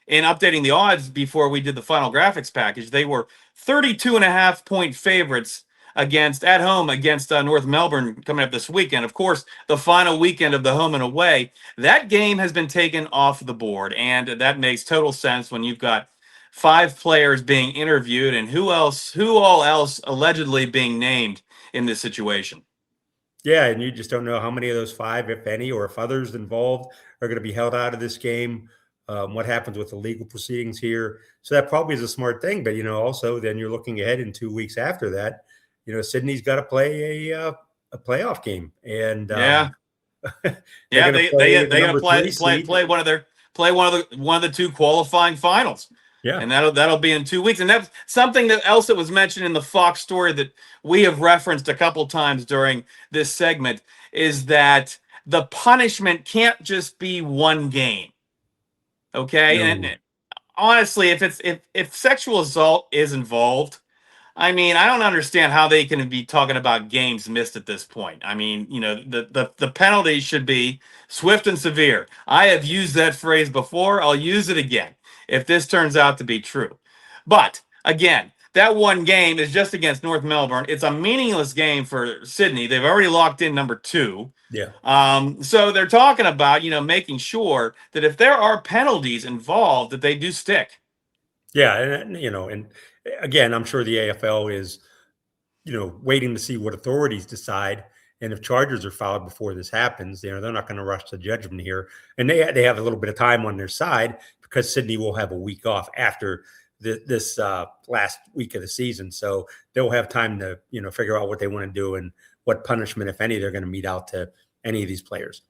in updating the odds before we did the final graphics package, they were 32.5-point favorites at home against North Melbourne coming up this weekend. Of course, the final weekend of the home and away, that game has been taken off the board, and that makes total sense when you've got 5 players being interviewed and who all else allegedly being named in this situation. Yeah, and you just don't know how many of those 5, if any, or if others involved are going to be held out of this game. What happens with the legal proceedings here? So that probably is a smart thing. But also then you're looking ahead in 2 weeks after that. Sydney's got to play a playoff game, and yeah, they're they got to play one of the 2 qualifying finals. Yeah, and that'll be in 2 weeks. And that's something else that was mentioned in the Fox story that we have referenced a couple times during this segment is that the punishment can't just be 1 game. Okay, no. and honestly, if sexual assault is involved, I mean, I don't understand how they can be talking about games missed at this point. I mean, the penalty should be swift and severe. I have used that phrase before. I'll use it again if this turns out to be true. But again, that 1 game is just against North Melbourne. It's a meaningless game for Sydney. They've already locked in number 2. Yeah. So they're talking about, making sure that if there are penalties involved, that they do stick. Yeah, and again, I'm sure the AFL is, waiting to see what authorities decide, and if charges are filed before this happens, they're not going to rush to judgment here, and they have a little bit of time on their side because Sydney will have a week off after this last week of the season, so they'll have time to figure out what they want to do and what punishment, if any, they're going to mete out to any of these players.